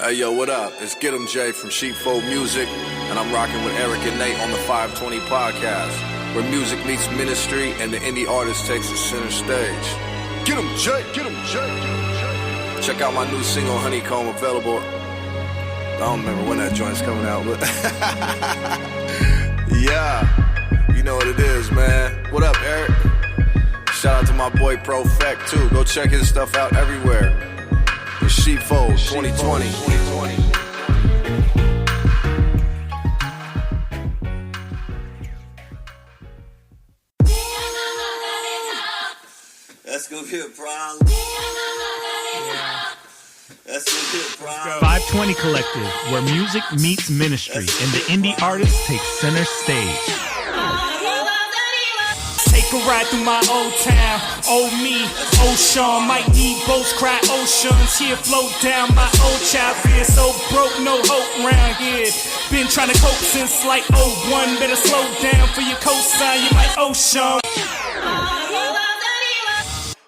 Hey yo, what up? It's gitemjay from Sheepfold Music, and I'm rocking with Eric and Nate on the FiveTwenty podcast, where music meets ministry and the indie artist takes the center stage. Get 'em Jay, get 'em Jay, get 'em Jay. Check out my new single Honeycomb, available. I don't remember when that joint's coming out, but yeah, you know what it is, man. What up, Eric? Shout out to my boy Profect too. Go check his stuff out everywhere. It's Sheepfold 2020. That's gonna be a problem. That's gonna be a problem. FiveTwenty Collective, where music meets ministry and the indie artist takes center stage. Take a ride through my old town, old me, old Sean, might need boats, cry oceans, here float down my old child fear, so broke, no hope round here, been trying to cope since like 01, better slow down for your cosign, you might ocean.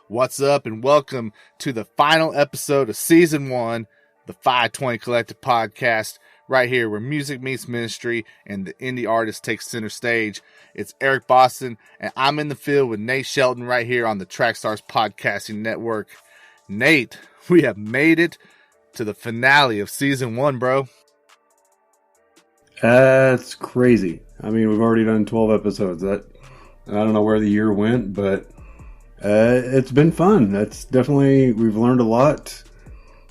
What's up and welcome to the final episode of season 1, the FiveTwenty Collective podcast, right here where music meets ministry and the indie artist takes center stage. It's Eric Boston, and I'm in the field with Nate Shelton right here on the Trackstars Podcasting Network. Nate, we have made it to the finale of season 1, bro. That's crazy. I mean, we've already done 12 episodes. I don't know where the year went, but it's been fun. We've learned a lot,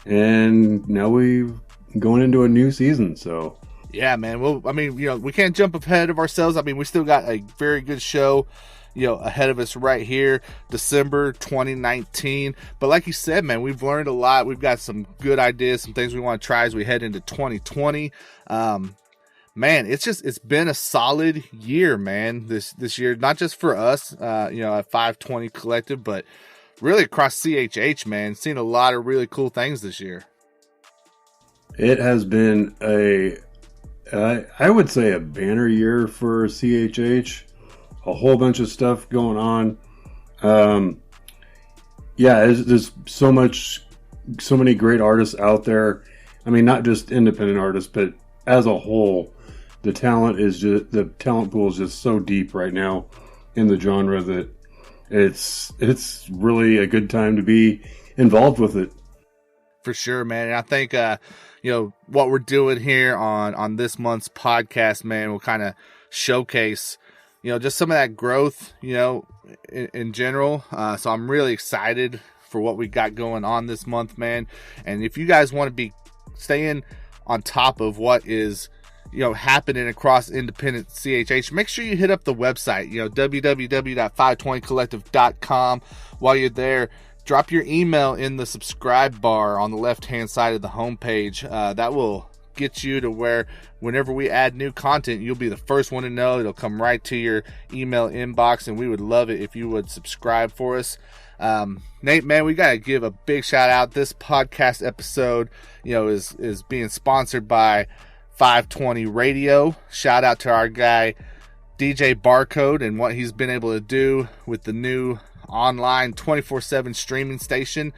and now we're going into a new season, so... Yeah, man. Well, I mean, we can't jump ahead of ourselves. I mean, we still got a very good show, ahead of us right here, December 2019. But like you said, man, we've learned a lot. We've got some good ideas, some things we want to try as we head into 2020. Man, it's been a solid year, man, this year, not just for us, at FiveTwenty Collective, but really across CHH, man. Seen a lot of really cool things this year. It has been I would say a banner year for CHH. A whole bunch of stuff going on. There's so many great artists out there. I mean, not just independent artists, but as a whole, the talent pool is just so deep right now in the genre that it's really a good time to be involved with it. For sure, man. And I think, what we're doing here on this month's podcast, man, will kind of showcase, just some of that growth, in general. So I'm really excited for what we got going on this month, man. And if you guys want to be staying on top of what is, happening across independent CHH, make sure you hit up the website, www.FiveTwentyCollective.com. While you're there, drop your email in the subscribe bar on the left-hand side of the homepage. That will get you to where whenever we add new content, you'll be the first one to know. It'll come right to your email inbox, and we would love it if you would subscribe for us. Nate, man, we got to give a big shout out. This podcast episode, is being sponsored by FiveTwenty Radio. Shout out to our guy, DJ Barcode, and what he's been able to do with the new online 24/7 streaming station.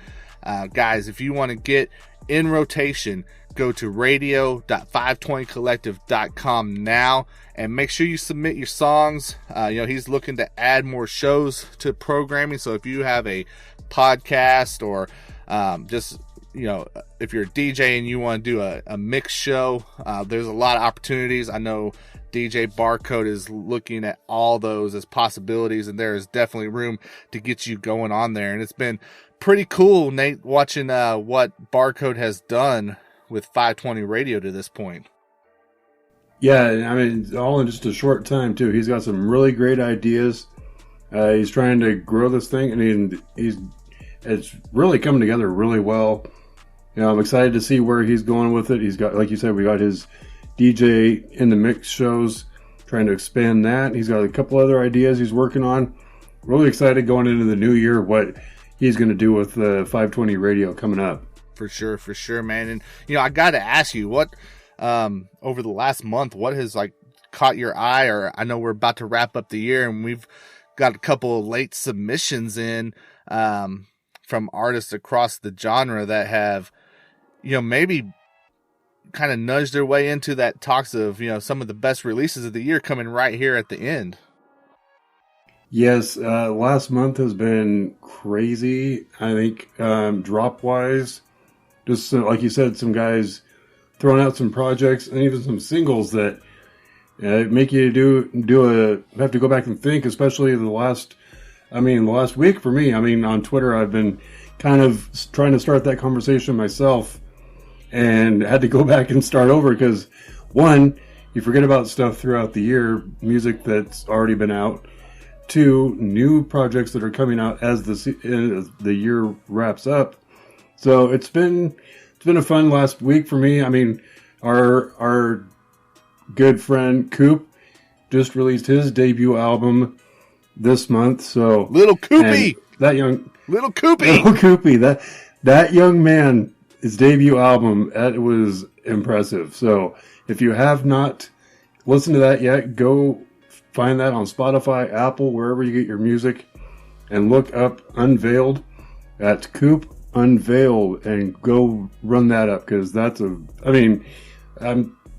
Guys, if you want to get in rotation, go to radio.fivetwentycollective.com now and make sure you submit your songs. He's looking to add more shows to programming, so if you have a podcast or if you're a DJ and you want to do a mix show, there's a lot of opportunities. I know DJ Barcode is looking at all those as possibilities, and there is definitely room to get you going on there. And it's been pretty cool, Nate, watching what Barcode has done with FiveTwenty Radio to this point. Yeah, I mean, all in just a short time, too. He's got some really great ideas. He's trying to grow this thing, and it's really coming together really well. I'm excited to see where he's going with it. He's got, like you said, we got his DJ in the mix shows, trying to expand that. He's got a couple other ideas he's working on. Really excited going into the new year, what he's going to do with FiveTwenty Radio coming up. For sure, man. And, I got to ask you, what, over the last month, what has, caught your eye? Or I know we're about to wrap up the year, and we've got a couple of late submissions in from artists across the genre that have, maybe kind of nudged their way into that talks of, some of the best releases of the year coming right here at the end. Yes, last month has been crazy. I think drop wise, just like you said, some guys throwing out some projects and even some singles that make you have to go back and think, especially the last week for me. I mean, on Twitter, I've been kind of trying to start that conversation myself and had to go back and start over because, one, you forget about stuff throughout the year, music that's already been out. Two, new projects that are coming out as the year wraps up. So it's been a fun last week for me. I mean, our good friend Coop just released his debut album this month. So Little Coopy, Little Coopy, that young man, his debut album, that was impressive. So if you have not listened to that yet, go find that on Spotify, Apple, wherever you get your music, and look up Unveiled at Coop Unveiled and go run that up because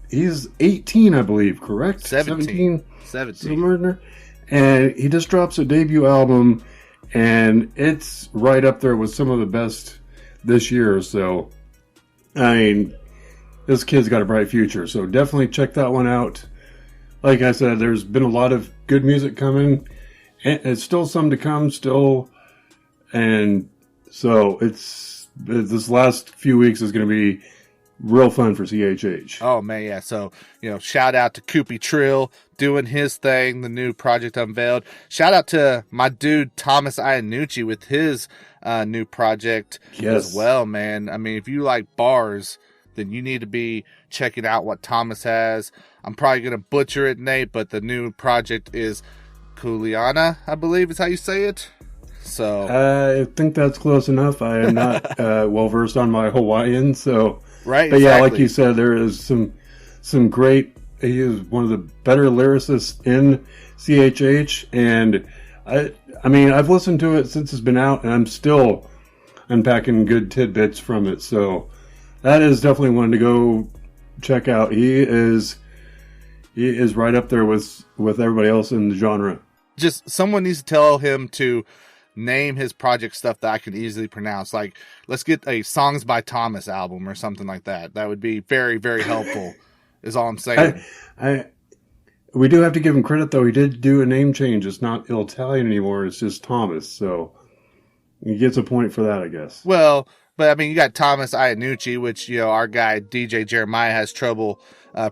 he's 18, I believe, correct? 17. Somewhere in there. And he just drops a debut album, and it's right up there with some of the best this year. So, this kid's got a bright future. So definitely check that one out. Like I said, there's been a lot of good music coming, and it's still some to come still. And so this last few weeks is going to be real fun for CHH. Oh man, yeah. So, shout out to Koopy Trill doing his thing, the new project Unveiled. Shout out to my dude Thomas Iannucci with his new project as well, man. I mean, if you like bars, then you need to be checking out what Thomas has. I'm probably going to butcher it, Nate, but the new project is Kuliana, I believe is how you say it. So I think that's close enough. I am not well versed on my Hawaiian, so right. But exactly. Yeah, like you said, there is some great. He is one of the better lyricists in CHH, and I've listened to it since it's been out, and I'm still unpacking good tidbits from it. So that is definitely one to go check out. He is right up there with everybody else in the genre. Just someone needs to tell him to name his project stuff that I can easily pronounce. Like, let's get a Songs by Thomas album or something like that. That would be very, very helpful, is all I'm saying. We do have to give him credit, though. He did do a name change. It's not Italian anymore. It's just Thomas. So he gets a point for that, I guess. Well, but you got Thomas Iannucci, which, our guy DJ Jeremiah has trouble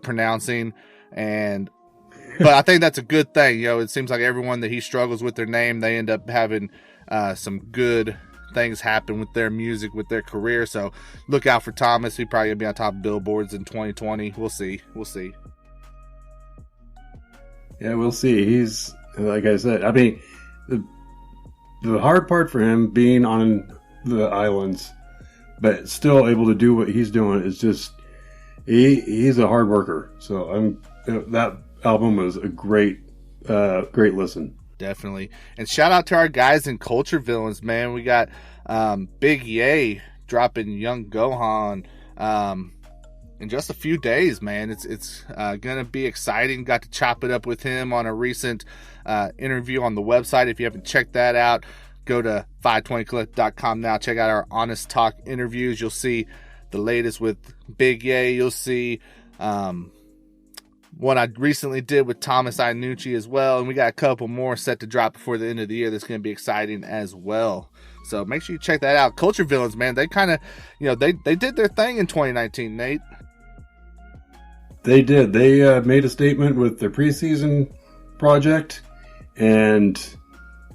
pronouncing. But I think that's a good thing. It seems like everyone that he struggles with their name, they end up having some good things happen with their music, with their career. So look out for Thomas. He's probably going to be on top of billboards in 2020. We'll see. Yeah, we'll see. He's, like I said, the hard part for him being on the islands, but still able to do what he's doing is just, he's a hard worker. So that album was a great listen. Definitely. And shout out to our guys in Culture Villains, man. We got Big Yay dropping Young Gohan in just a few days, man. It's gonna be exciting. Got to chop it up with him on a recent interview on the website. If you haven't checked that out, go to FiveTwentyClip.com now. Check out our Honest Talk interviews. You'll see the latest with Big Yay. You'll see one I recently did with Thomas Iannucci as well, and we got a couple more set to drop before the end of the year that's going to be exciting as well. So make sure you check that out. Culture Villains, man, they kind of, they did their thing in 2019, Nate. They did. They made a statement with their preseason project, and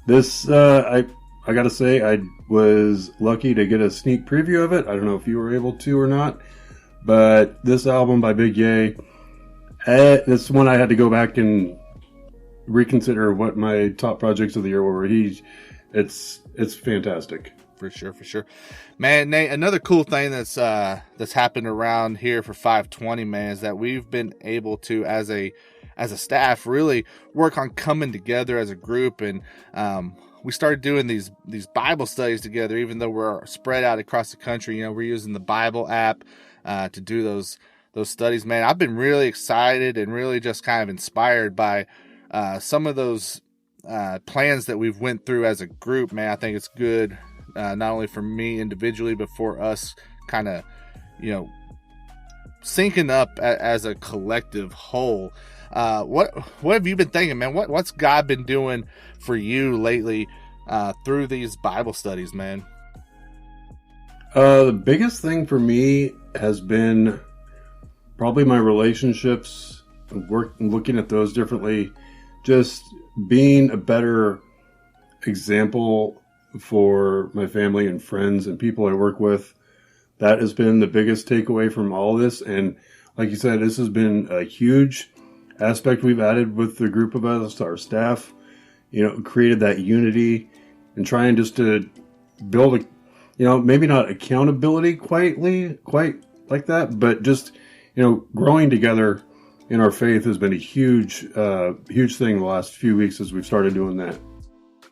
this, I got to say, I was lucky to get a sneak preview of it. I don't know if you were able to or not, but this album by Big Yay, this one I had to go back and reconsider what my top projects of the year were. It's fantastic. For sure. Man, Nate, another cool thing that's happened around here for FiveTwenty, man, is that we've been able to, as a staff, really work on coming together as a group, and we started doing these Bible studies together, even though we're spread out across the country. We're using the Bible app to do those studies, man. I've been really excited and really just kind of inspired by some of those plans that we've went through as a group, man. I think it's good, not only for me individually, but for us kind of, syncing up as a collective whole. What have you been thinking, man? What's God been doing for you lately through these Bible studies, man? The biggest thing for me has been probably my relationships, looking at those differently, just being a better example for my family and friends and people I work with. That has been the biggest takeaway from all this. And like you said, this has been a huge aspect we've added with the group of us, our staff, created that unity and trying just to build maybe not accountability quite like that, but just, growing together in our faith has been a huge thing the last few weeks as we've started doing that.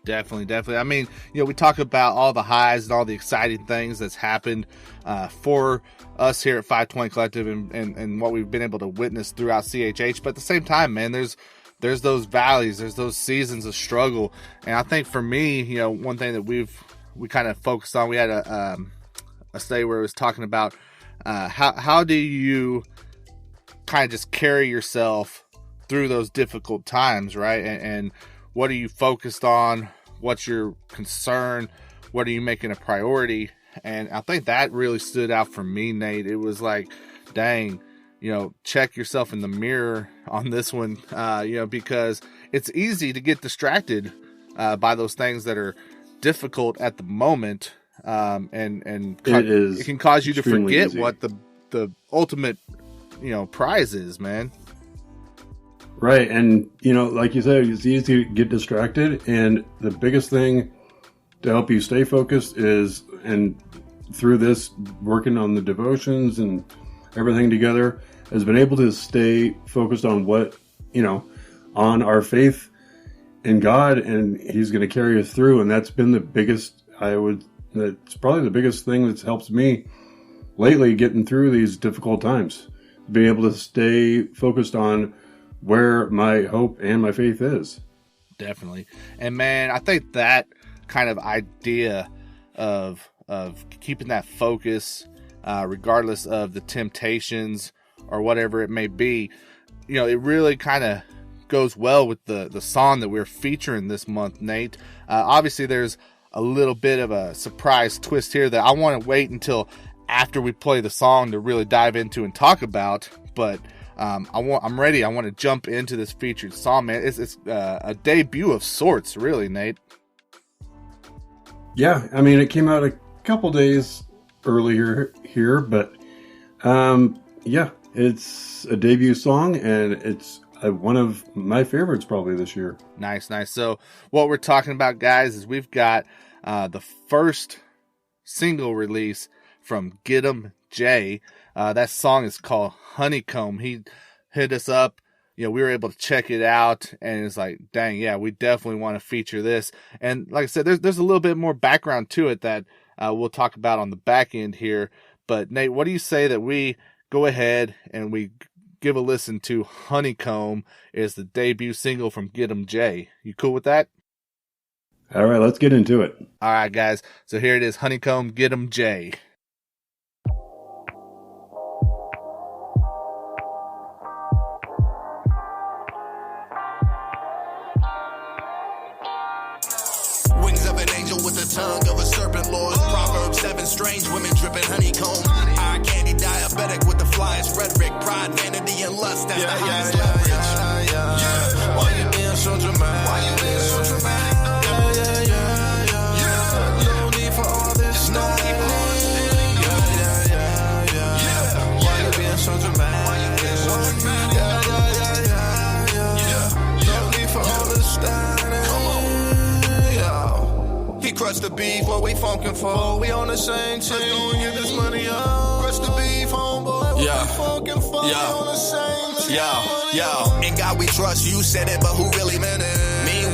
Definitely. I mean, we talk about all the highs and all the exciting things that's happened for us here at FiveTwenty Collective and what we've been able to witness throughout CHH. But at the same time, man, there's those valleys, there's those seasons of struggle. And I think for me, one thing that we kind of focused on, we had a study where it was talking about how do you kind of just carry yourself through those difficult times, right? And what are you focused on? What's your concern? What are you making a priority? And I think that really stood out for me, Nate. It was like, dang, check yourself in the mirror on this one, because it's easy to get distracted by those things that are difficult at the moment, and it can cause you to forget easy. What the ultimate prize is, man. Right. And like you said, it's easy to get distracted, and the biggest thing to help you stay focused is, and through this working on the devotions and everything together, has been able to stay focused on what on our faith in God, and He's going to carry us through. And that's been the biggest, that's probably the biggest thing that's helped me lately getting through these difficult times. Being able to stay focused on where my hope and my faith is. Definitely. And man, I think that kind of idea of keeping that focus, regardless of the temptations or whatever it may be, it really kind of goes well with the song that we're featuring this month, Nate. Obviously, there's a little bit of a surprise twist here that I want to wait until after we play the song to really dive into and talk about. But I'm ready. I want to jump into this featured song, man. It's a debut of sorts, really, Nate. Yeah, I mean, it came out a couple days earlier here, but yeah, it's a debut song, and it's one of my favorites probably this year. Nice. So what we're talking about, guys, is we've got the first single release from gitemjay. That song is called Honeycomb. He hit us up. We were able to check it out, and it's like, dang, yeah, we definitely want to feature this. And like I said, there's a little bit more background to it that we'll talk about on the back end here. But Nate, what do you say that we go ahead and we give a listen to Honeycomb? Is the debut single from gitemjay. You cool with that? All right, let's get into it. All right, guys. So here it is, Honeycomb, gitemjay. Wings of an angel with the tongue of a serpent, Lord. Proverbs 7, strange women dripping honeycomb. Eye candy diabetic with the flyest rhetoric. Pride, vanity, and lust, that's the highest leverage. Why you being so dramatic? Why you being so dramatic? No need for all this. No need for all this. Why you being so dramatic? Why you being so dramatic? No need for all this stuff. He crushed the beef, what we funkin' for? We on the same team. Let's go and get this money up. Crush the beef, homeboy. What we funkin' for? We on the same team. In God we trust, you said it, but who really meant it?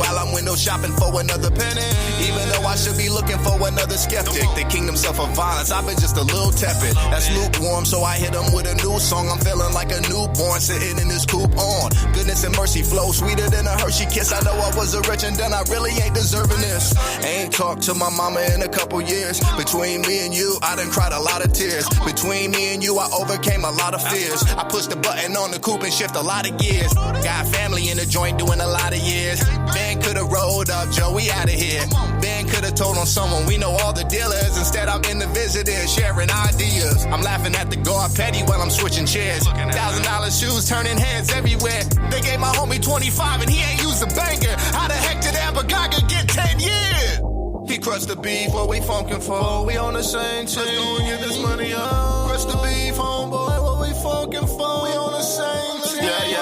while I'm window shopping for another penny. Even though I should be looking for another skeptic. The kingdom suffer violence, I've been just a little tepid. That's lukewarm, so I hit them with a new song. I'm feeling like a newborn sitting in this coupe on. Goodness and mercy flow sweeter than a Hershey kiss. I know I was a rich and then I really ain't deserving this. Ain't talked to my mama in a couple years. Between me and you, I done cried a lot of tears. Between me and you, I overcame a lot of fears. I pushed the button on the coupe and shift a lot of gears. Got family in the joint doing a lot of years. Ben could've rolled up, Joe, we outta here. Ben could've told on someone, we know all the dealers. Instead, I'm in the visiting, sharing ideas. I'm laughing at the guard petty while I'm switching chairs. $1,000 shoes turning heads everywhere. They gave my homie 25 and he ain't used a banger. How the heck did Abagaga get 10 years? He crushed the beef, what we funkin' for? We on the same team. Let's go and get this money up. Crush the beef, homeboy, what we funkin' for? We on the same team. Yeah.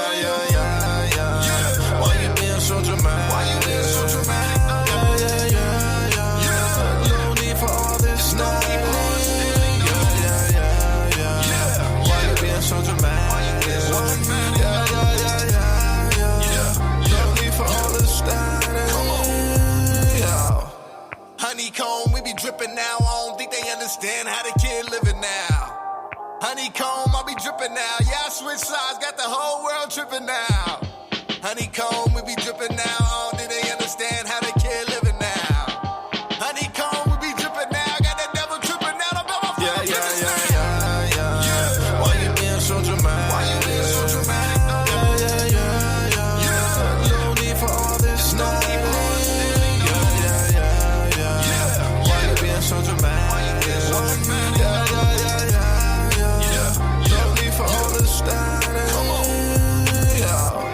Why you being so dramatic? Why you being so dramatic? Yeah. No need for all this stuff. Yeah. Why you being so dramatic? Why you being so dramatic? Yeah. No need for all this stuff. Come on. Yeah. Honeycomb, we be dripping now. I don't think they understand how the kid living now. Honeycomb, I be dripping now. Yeah, I switch sides, got the whole world tripping now. Honeycomb, we be dripping now. I don't think they understand how the kid living now. Honeycomb, we be dripping now. Got that devil tripping now. Yeah. Why you being so dramatic? Why you being so dramatic? Yeah. No need for all this stuff. Why you being so dramatic? Why you being so dramatic? Yeah. No need for all this stuff. Come on. Yeah.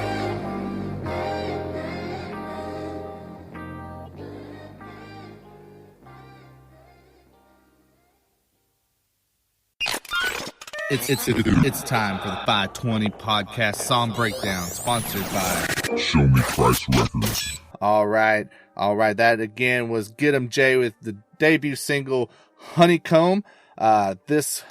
It's time for the FiveTwenty podcast song breakdown, sponsored by Show Me Christ Records. All right. That again was gitemjay with the debut single Honeycomb. This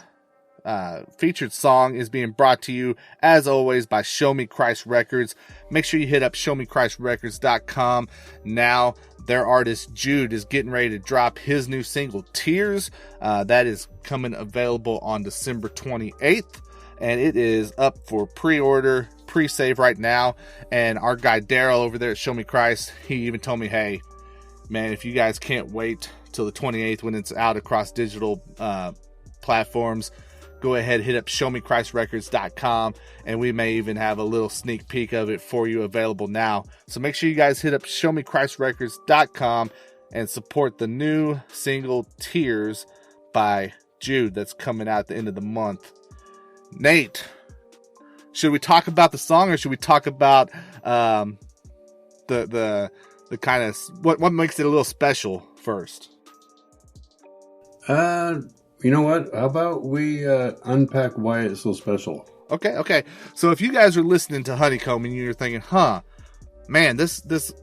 featured song is being brought to you as always by Show Me Christ Records. Make sure you hit up showmechristrecords.com now. Their artist Jude is getting ready to drop his new single Tears. That is coming available on December 28th, and it is up for pre-order, pre-save right now. And our guy Daryl over there at Show Me Christ, he even told me, hey man, if you guys can't wait till the 28th when it's out across digital platforms, go ahead, hit up showmechristrecords.com, and we may even have a little sneak peek of it for you available now. So make sure you guys hit up showmechristrecords.com and support the new single Tears by Jude that's coming out at the end of the month. Nate, should we talk about the song, or should we talk about the kind of what makes it a little special first? You know what? How about we unpack why it's so special? Okay. So if you guys are listening to Honeycomb and you're thinking, man, this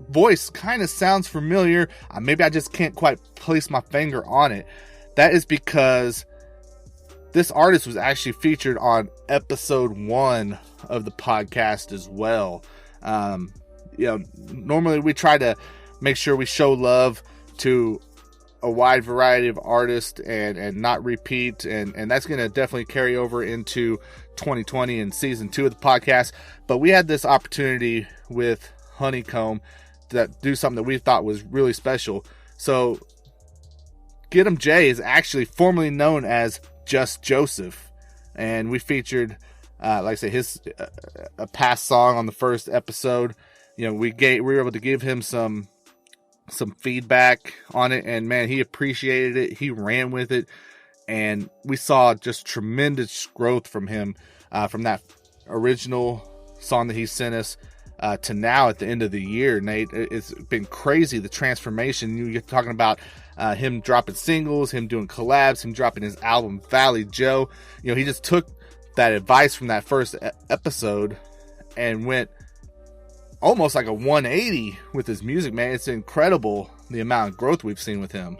voice kind of sounds familiar. Maybe I just can't quite place my finger on it. That is because this artist was actually featured on episode 1 of the podcast as well. Normally we try to make sure we show love to a wide variety of artists and not repeat, and that's going to definitely carry over into 2020 and season 2 of the podcast. But we had this opportunity with Honeycomb to do something that we thought was really special. So gitemjay is actually formerly known as Just Joseph, and we featured like I say, his a past song on the first episode. We were able to give him some feedback on it, and man, he appreciated it. He ran with it, and we saw just tremendous growth from him, from that original song that he sent us to now at the end of the year. Nate, it's been crazy, the transformation. You're talking about him dropping singles, him doing collabs, him dropping his album Valley Joe. He just took that advice from that first episode and went almost like a 180 with his music, man. It's incredible the amount of growth we've seen with him.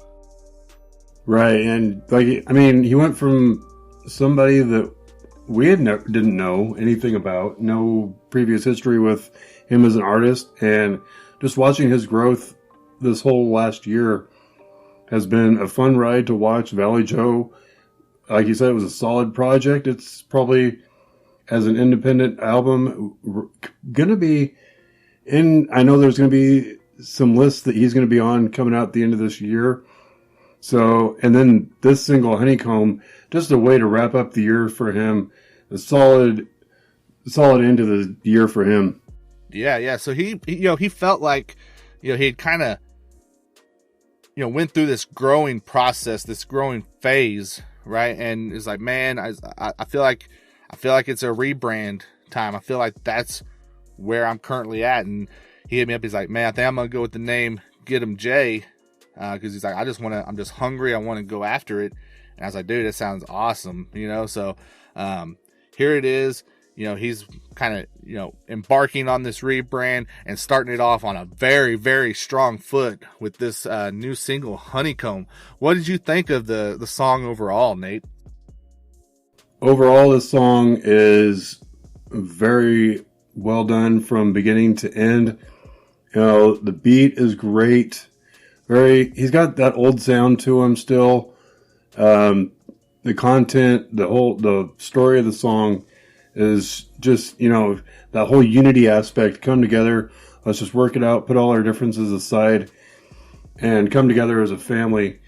Right, and he went from somebody that we didn't know anything about, no previous history with him as an artist, and just watching his growth this whole last year has been a fun ride to watch. Valley Joe, like you said, it was a solid project. It's probably, as an independent album, going to be in, I know there's going to be some lists that he's going to be on coming out at the end of this year. So, and then this single, Honeycomb, just a way to wrap up the year for him. A solid end of the year for him. Yeah. So he felt like, he had kind of, went through this growing process, this growing phase, right? And it's like, man, I feel like it's a rebrand time. I feel like that's where I'm currently at. And he hit me up. He's like, man, I think I'm gonna go with the name gitemjay, because he's like, I'm just hungry. I want to go after it. And I was like, dude, that sounds awesome, So here it is. He's kind of, embarking on this rebrand and starting it off on a very, very strong foot with this new single, Honeycomb. What did you think of the song overall, Nate? Overall, this song is very well done from beginning to end. The beat is great. He's got that old sound to him still. The content, the story of the song is just, that whole unity aspect, come together. Let's just work it out, put all our differences aside, and come together as a family.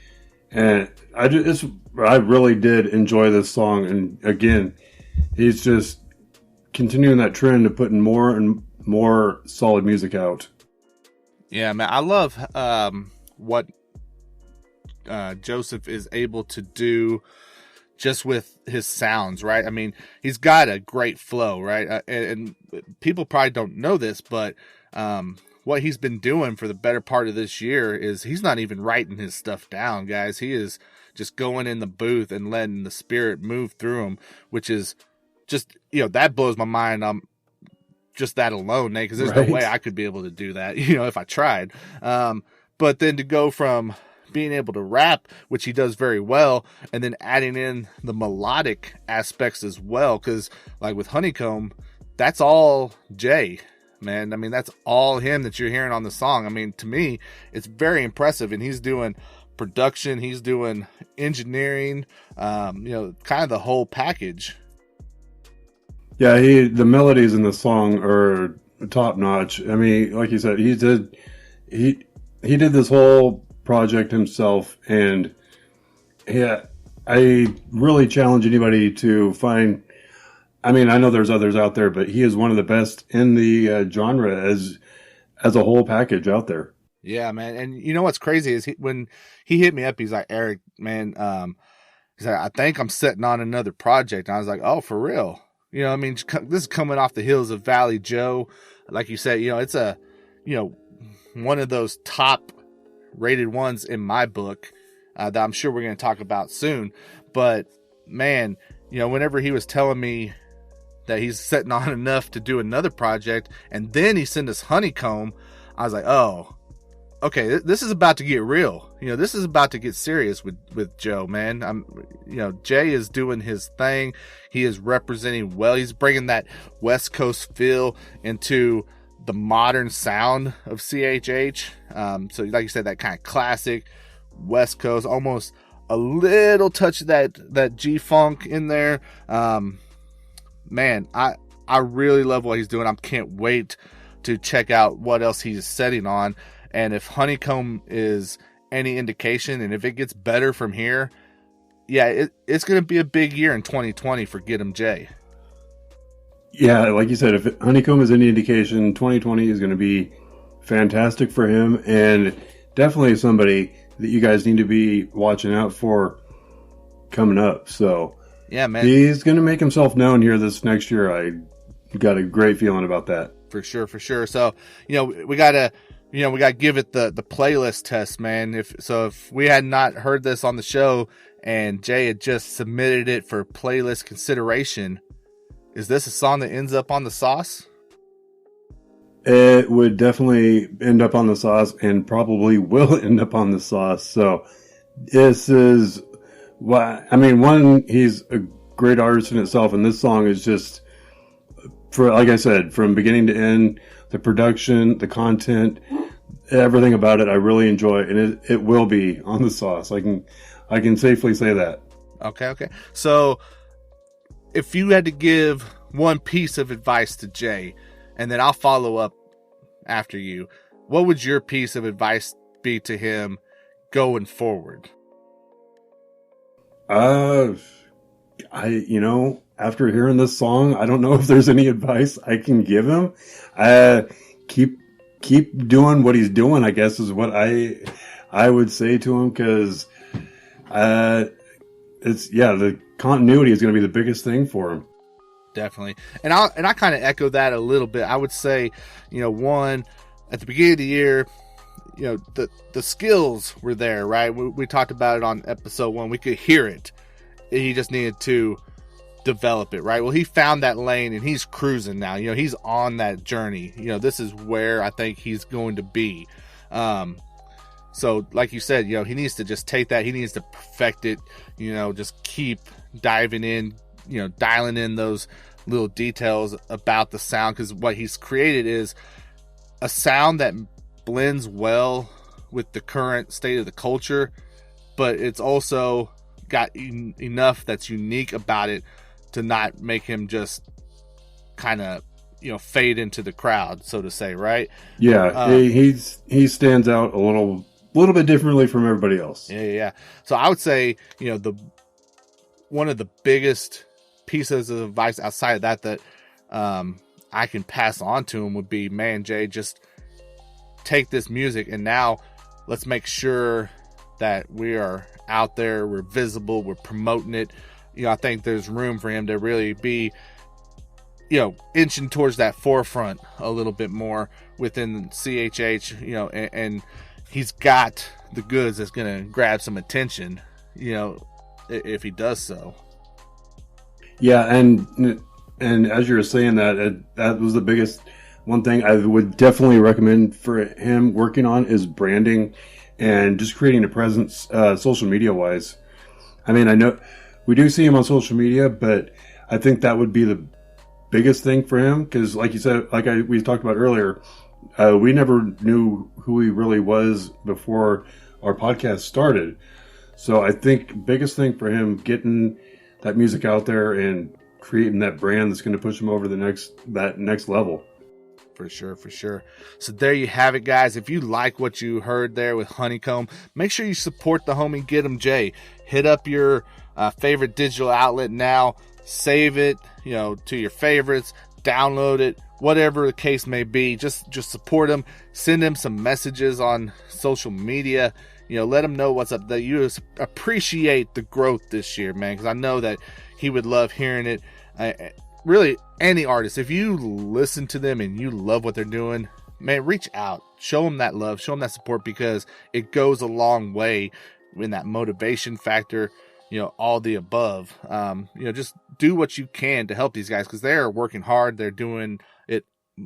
And I really did enjoy this song. And again, he's just continuing that trend of putting more and more solid music out. Yeah, man, I love what Joseph is able to do just with his sounds, right? I mean, he's got a great flow, right? And people probably don't know this, but what he's been doing for the better part of this year is he's not even writing his stuff down, guys. He is just going in the booth and letting the spirit move through him, which is just, that blows my mind. Just that alone, Nate, because there's no way I could be able to do that, if I tried. But then to go from being able to rap, which he does very well, and then adding in the melodic aspects as well, because like with Honeycomb, that's all Jay, man. I mean, that's all him that you're hearing on the song. I mean, to me, it's very impressive, and he's doing production, he's doing engineering, kind of the whole package. Yeah, the melodies in the song are top notch. I mean, like you said, he did this whole project himself, and yeah, I really challenge anybody to find. I mean, I know there's others out there, but he is one of the best in the genre as a whole package out there. Yeah, man. And what's crazy is when he hit me up, he's like, Eric, man, he's like, I think I'm setting on another project. And I was like, oh, for real? I mean, this is coming off the heels of Valley Joe. Like you said, it's a, one of those top rated ones in my book that I'm sure we're going to talk about soon. But man, whenever he was telling me that he's setting on enough to do another project, and then he sent us Honeycomb, I was like, oh, okay, this is about to get real. This is about to get serious with Joe, man. Jay is doing his thing. He is representing well. He's bringing that West Coast feel into the modern sound of CHH. So like you said, that kind of classic West Coast, almost a little touch of that G-funk in there. Man, I really love what he's doing. I can't wait to check out what else he's setting on. And if Honeycomb is any indication, and if it gets better from here, yeah, it's going to be a big year in 2020 for gitemjay. Yeah, like you said, if Honeycomb is any indication, 2020 is going to be fantastic for him, and definitely somebody that you guys need to be watching out for coming up. So yeah, man, he's going to make himself known here this next year. I got a great feeling about that. For sure. So, we got to give it the playlist test, man. If we had not heard this on the show and Jay had just submitted it for playlist consideration, is this a song that ends up on the sauce? It would definitely end up on the sauce, and probably will end up on the sauce. So this is one, he's a great artist in itself, and this song is just, like I said, from beginning to end, the production, the content, everything about it I really enjoy, and it will be on the sauce. I can safely say that. Okay. So if you had to give one piece of advice to Jay, and then I'll follow up after you, what would your piece of advice be to him going forward? After hearing this song, I don't know if there's any advice I can give him. Keep doing what he's doing, I guess, is what I would say to him, because the continuity is going to be the biggest thing for him. Definitely. And I kind of echo that a little bit. I would say, one, at the beginning of the year, the skills were there, right? We talked about it on episode 1. We could hear it. He just needed to develop it, right? Well, he found that lane and he's cruising now. He's on that journey. This is where I think he's going to be. So like you said, he needs to just take that. He needs to perfect it, just keep diving in, dialing in those little details about the sound, because what he's created is a sound that blends well with the current state of the culture, but it's also got enough that's unique about it to not make him just kind of fade into the crowd, so to say, right? Yeah, he stands out a little bit differently from everybody else. Yeah. So I would say one of the biggest pieces of advice outside of that I can pass on to him would be, man, Jay, just take this music and now let's make sure that we are out there, we're visible, we're promoting it. I think there's room for him to really be, inching towards that forefront a little bit more within CHH, and he's got the goods that's going to grab some attention, if he does so. Yeah, and as you were saying that was the biggest one thing I would definitely recommend for him working on is branding and just creating a presence, social media wise. I mean, I know we do see him on social media, but I think that would be the biggest thing for him, because like you said, we talked about earlier, we never knew who he really was before our podcast started. So I think biggest thing for him, getting that music out there and creating that brand that's going to push him over that next level. For sure. So there you have it, guys. If you like what you heard there with Honeycomb, make sure you support the homie gitemjay. Hit up your favorite digital outlet now. Save it, to your favorites. Download it. Whatever the case may be. Just support him. Send him some messages on social media. Let him know what's up. That you appreciate the growth this year, man. Because I know that he would love hearing it. Really, any artist, if you listen to them and you love what they're doing, man, reach out. Show them that love. Show them that support, because it goes a long way in that motivation factor, all the above. Just do what you can to help these guys, because they're working hard. They're doing it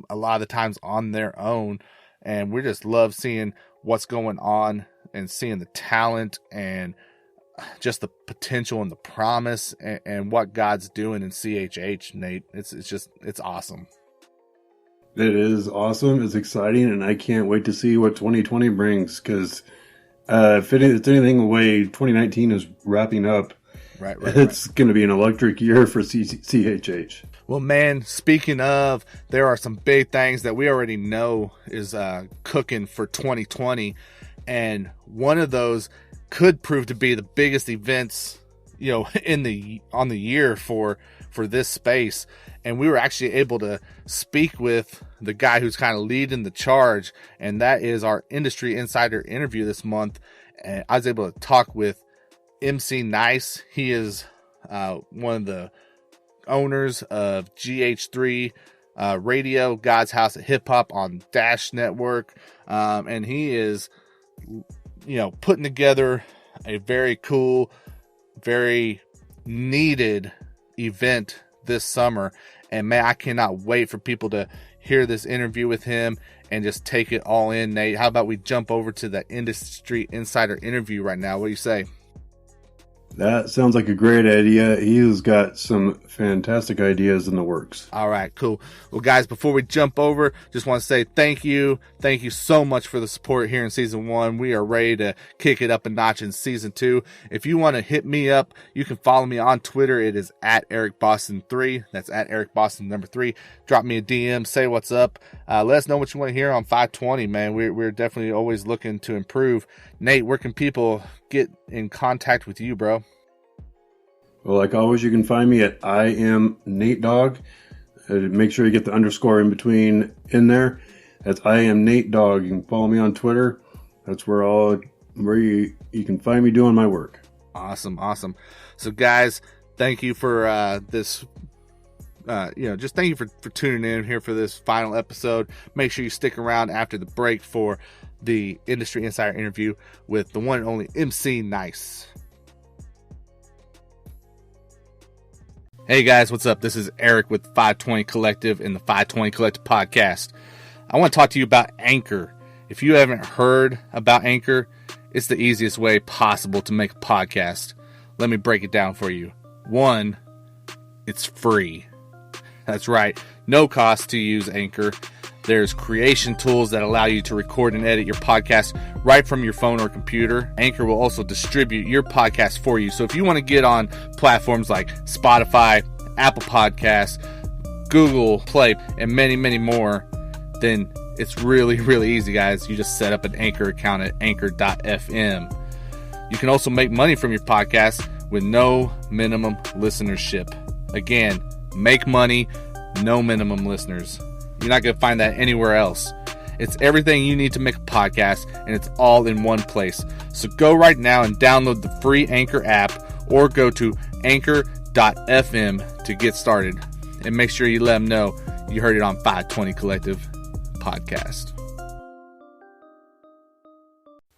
a lot of the times on their own. And we just love seeing what's going on and seeing the talent and just the potential and the promise and what God's doing in CHH, Nate. It's awesome. It is awesome. It's exciting, and I can't wait to see what 2020 brings, because if it's anything, the way 2019 is wrapping up, right, it's going to be an electric year for CHH. Well, man, speaking of, there are some big things that we already know is cooking for 2020, and one of those could prove to be the biggest events, on the year for this space. And we were actually able to speak with the guy who's kind of leading the charge, and that is our industry insider interview this month. And I was able to talk with Emcee N.I.C.E. He is one of the owners of GH3 Radio, God's House of Hip Hop on Dash Network, and he is putting together a very cool, very needed event this summer. And man, I cannot wait for people to hear this interview with him and just take it all in. Nate, how about we jump over to the industry insider interview right now? What do you say? That sounds like a great idea. He has got some fantastic ideas in the works. All right, cool. Well, guys, before we jump over, just want to say thank you. Thank you so much for the support here in season 1. We are ready to kick it up a notch in season 2. If you want to hit me up, you can follow me on Twitter. It is at EricBoston3. That's at EricBoston3. Drop me a DM. Say what's up. Let us know what you want to hear on 520, man. We're definitely always looking to improve. Nate, where can people get in contact with you, bro? Well, like always, you can find me at I am Nate Dogg. Make sure you get the underscore in between in there. That's I am Nate Dogg. You can follow me on Twitter. That's where you can find me doing my work. Awesome. So, guys, thank you for this. Just thank you for tuning in here for this final episode. Make sure you stick around after the break for the Industry Insider interview with the one and only Emcee N.I.C.E. Hey guys, what's up? This is Eric with 520 Collective and the 520 Collective podcast. I want to talk to you about Anchor. If you haven't heard about Anchor, it's the easiest way possible to make a podcast. Let me break it down for you. 1, it's free. That's right, no cost to use Anchor. There's creation tools that allow you to record and edit your podcast right from your phone or computer. Anchor will also distribute your podcast for you. So if you want to get on platforms like Spotify, Apple Podcasts, Google Play, and many, many more, then it's really, really easy, guys. You just set up an Anchor account at anchor.fm. You can also make money from your podcast with no minimum listenership. Again, make money, no minimum listeners. You're not going to find that anywhere else. It's everything you need to make a podcast, and it's all in one place. So go right now and download the free Anchor app or go to anchor.fm to get started. And make sure you let them know you heard it on 520 Collective Podcast.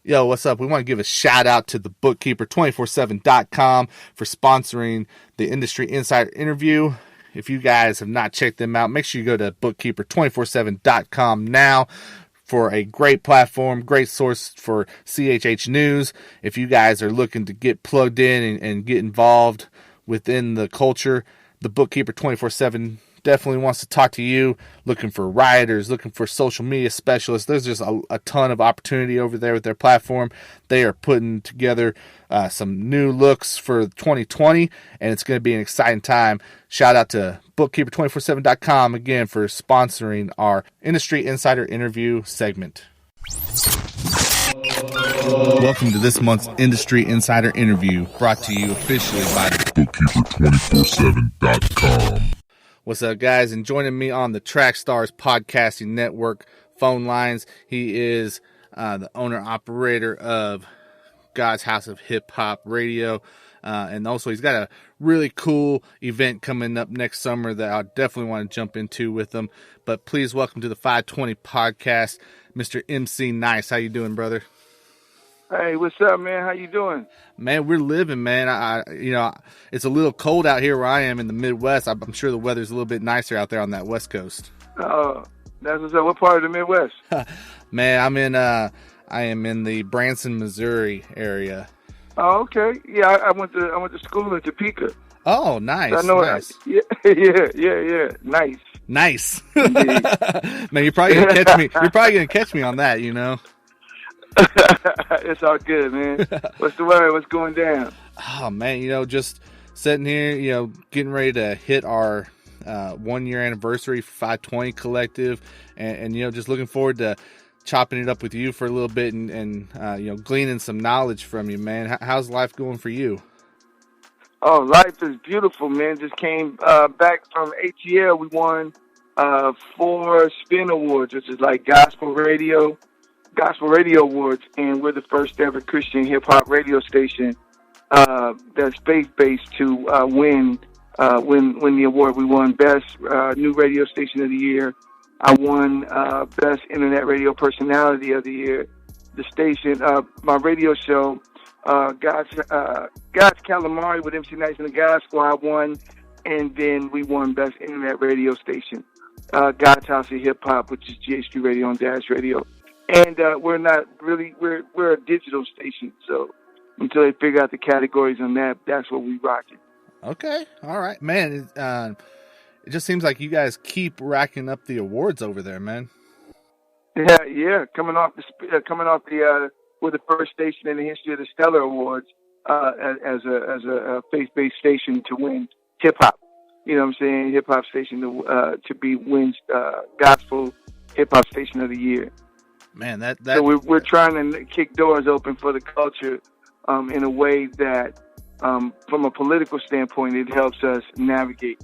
Yo, what's up? We want to give a shout out to the bookkeeper247.com for sponsoring the Industry Insider interview. If you guys have not checked them out, make sure you go to bookkeeper247.com now for a great platform, great source for CHH news. If you guys are looking to get plugged in and get involved within the culture, the Bookkeeper 24/7 definitely wants to talk to you. Looking for writers, looking for social media specialists. There's just a ton of opportunity over there with their platform. They are putting together some new looks for 2020, and it's going to be an exciting time. Shout out to bookkeeper247.com again for sponsoring our Industry Insider interview segment. Welcome to this month's Industry Insider interview, brought to you officially by bookkeeper247.com. What's up, guys? And joining me on the Trackstars Podcasting Network phone lines, he is the owner-operator of God's House of Hip Hop Radio. And also, he's got a really cool event coming up next summer that I definitely want to jump into with him. But please welcome to the 520 podcast, Mr. Emcee N.I.C.E. How you doing, brother? Hey, what's up, man? How you doing? Man, we're living, man. It's a little cold out here where I am in the Midwest. I'm sure the weather's a little bit nicer out there on that West Coast. Oh, that's what's up. What part of the Midwest? Man, I am in the Branson, Missouri area. Oh, okay. Yeah, I went to school in Topeka. Oh, nice. I know. Nice. Yeah. Nice. Man, you're probably gonna catch me. You're probably gonna catch me on that, you know. It's all good, man. What's the word? What's going down? Oh man, just sitting here, getting ready to hit our 1 year anniversary for 520 Collective, and just looking forward to chopping it up with you for a little bit and gleaning some knowledge from you, man. How's life going for you? Oh, life is beautiful, man. Just came back from ATL. We won 4 Spin Awards, which is like Gospel Radio Awards, and we're the first ever Christian hip hop radio station that's faith-based to win the award. We won Best New Radio Station of the Year. I won Best Internet Radio Personality of the Year. The station, my radio show, God's Calamari with Emcee N.I.C.E. and the God Squad won, and then we won Best Internet Radio Station, God's House of Hip Hop, which is GH3 Radio and Dash Radio. And we're not really, we're a digital station, so, until they figure out the categories on that. That's what we rocking. Okay, all right, man. It just seems like you guys keep racking up the awards over there, man. Yeah. Coming off the we're the first station in the history of the Stellar Awards as a faith-based station to win hip hop. You know what I'm saying? Hip hop station to be wins gospel hip hop station of the year. Man, that so we're trying to kick doors open for the culture in a way that, from a political standpoint, it helps us navigate.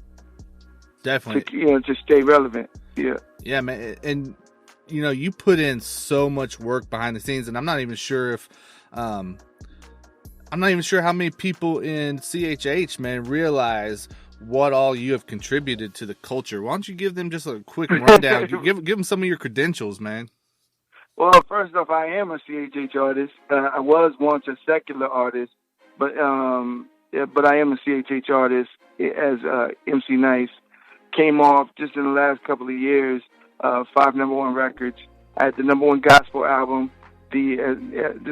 Definitely, to stay relevant. Yeah, man, and you put in so much work behind the scenes, and I'm not even sure if how many people in CHH, man, realize what all you have contributed to the culture. Why don't you give them just a quick rundown? give them some of your credentials, man. Well, first off, I am a CHH artist. I was once a secular artist, but I am a CHH artist as Emcee N.I.C.E. Came off just in the last couple of years, 5 #1 records. I had the #1 gospel album. This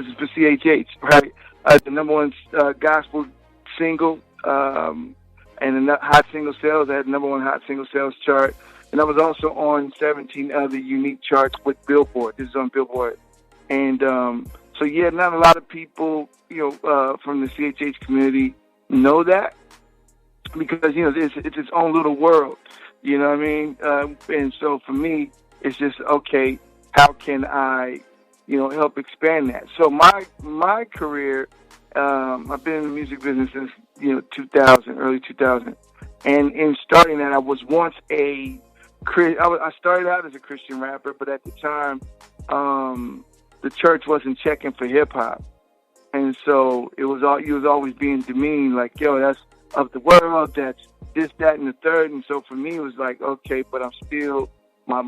is for CHH, right? The #1 gospel single, and the hot single sales. I had the #1 hot single sales chart. And I was also on 17 other unique charts with Billboard. This is on Billboard. And so, yeah, not a lot of people, from the CHH community know that because, it's its own little world. You know what I mean? And so for me, it's just, okay, how can I, help expand that? So my career, I've been in the music business since, 2000, early 2000. And in starting that, I was once I started out as a Christian rapper, but at the time, the church wasn't checking for hip hop, and so you was always being demeaned, like, yo, that's of the world, that's this, that, and the third. And so for me, it was like, okay, but I'm still my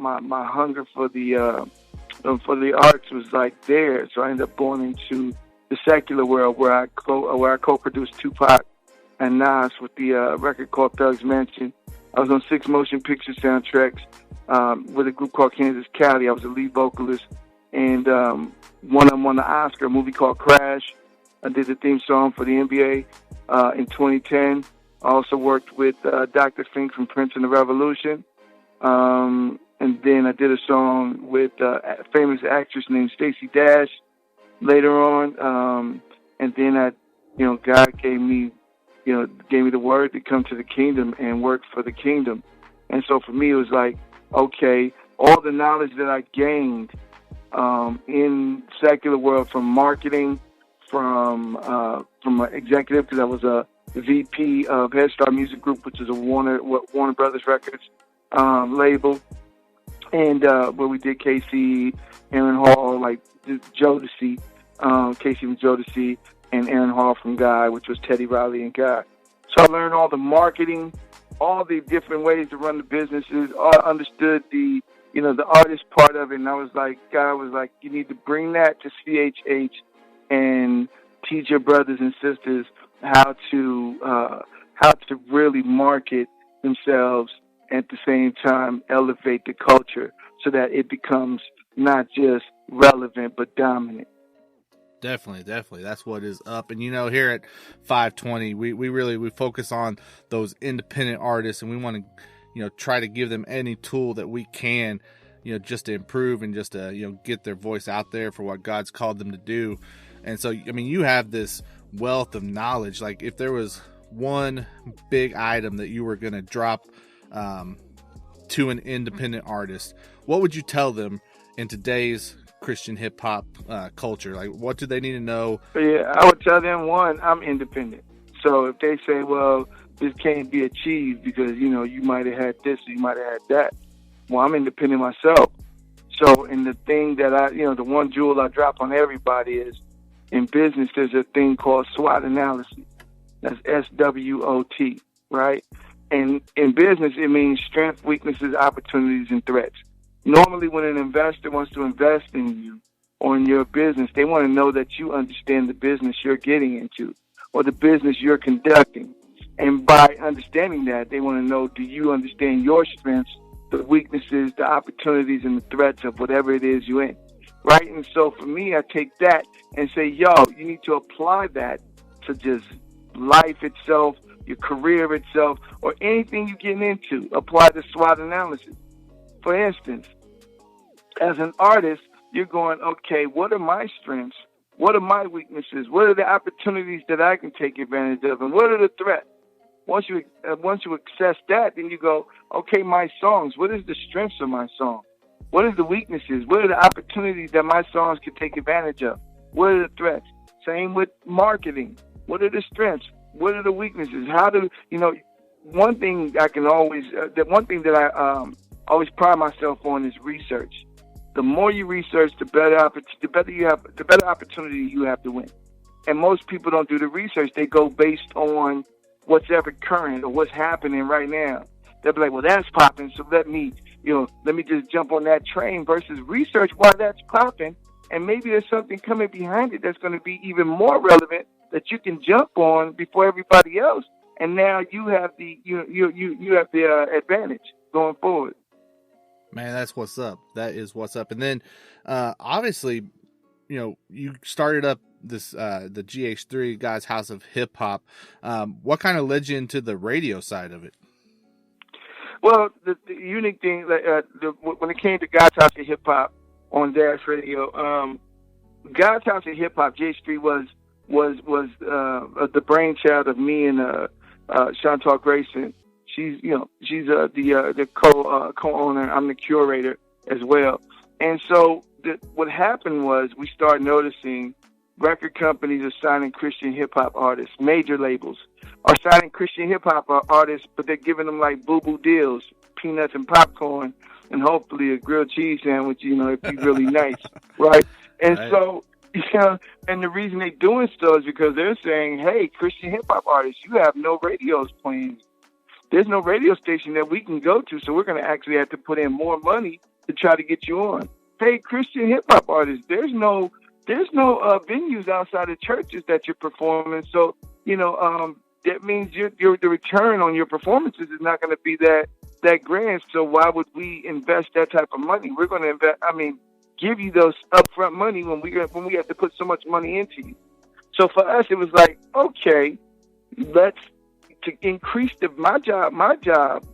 hunger for the arts was like there. So I ended up going into the secular world where I co-produced Tupac and Nas with the record called Thug's Mansion. I was on 6 motion picture soundtracks with a group called Kansas Cali. I was a lead vocalist, and won the Oscar, a movie called Crash. I did the theme song for the NBA in 2010. I also worked with Dr. Fink from Prince and the Revolution. And then I did a song with a famous actress named Stacey Dash later on. And then God gave me the word to come to the kingdom and work for the kingdom. And so for me, it was like, okay, all the knowledge that I gained in secular world, from marketing, from an executive, because I was a VP of Head Start Music Group, which is a Warner Brothers Records label, and where we did Casey, Aaron Hall, like Jodeci, Casey from Jodeci, and Aaron Hall from Guy, which was Teddy Riley and Guy. So I learned all the marketing, all the different ways to run the businesses. I understood the artist part of it, and God was like, you need to bring that to CHH and teach your brothers and sisters how to really market themselves, at the same time elevate the culture so that it becomes not just relevant but dominant. Definitely. That's what is up. And here at FiveTwenty, we focus on those independent artists, and we want to, try to give them any tool that we can, just to improve and just to, get their voice out there for what God's called them to do. And so, you have this wealth of knowledge. Like, if there was one big item that you were going to drop to an independent artist, what would you tell them in today's Christian hip hop culture? Like, what do they need to know? Yeah, I would tell them, one, I'm independent. So if they say, well, this can't be achieved because, you might have had this or you might have had that. Well, I'm independent myself. So, and the thing that the one jewel I drop on everybody is, in business, there's a thing called SWOT analysis. That's SWOT, right? And in business, it means strengths, weaknesses, opportunities, and threats. Normally, when an investor wants to invest in you or in your business, they want to know that you understand the business you're getting into or the business you're conducting. And by understanding that, they want to know, do you understand your strengths, the weaknesses, the opportunities, and the threats of whatever it is you're in? right? And so for me, I take that and say, yo, you need to apply that to just life itself, your career itself, or anything you're getting into. Apply the SWOT analysis. For instance, as an artist, you're going, okay, what are my strengths? What are my weaknesses? What are the opportunities that I can take advantage of? And what are the threats? Once you access that, then you go, okay, my songs, what is the strengths of my song? What are the weaknesses? What are the opportunities that my songs can take advantage of? What are the threats? Same with marketing. What are the strengths? What are the weaknesses? How do, one thing I can always, that I always pride myself on is research. The more you research, the better opportunity you have to win. And most people don't do the research. They go based on what's ever current or what's happening right now. They'll be like, well, that's popping, so let me just jump on that train, versus research why that's popping, and maybe there's something coming behind it that's going to be even more relevant that you can jump on before everybody else, and now you have the advantage going forward. Man, that's what's up. That is what's up. And then, obviously, you started up this the GH3 God's House of Hip Hop. What kind of led you into the radio side of it? Well, the unique thing, when it came to God's House of Hip Hop on Dash Radio, God's House of Hip Hop, GH3 was the brainchild of me and Chantal Grayson. She's the co-owner. I'm the curator as well. And so what happened was we started noticing record companies are signing Christian hip hop artists. Major labels are signing Christian hip hop artists, but they're giving them like boo-boo deals, peanuts and popcorn, and hopefully a grilled cheese sandwich, if you're really nice, right? And right. So, and the reason they're doing so is because they're saying, hey, Christian hip hop artists, you have no radios playing. There's no radio station that we can go to, so we're going to actually have to put in more money to try to get you on. Hey, Christian hip hop artists, there's no venues outside of churches that you're performing, so that means the return on your performances is not going to be that grand. So why would we invest that type of money? We're going to give you those upfront money when we have to put so much money into you. So for us, it was like, okay, let's to increase my job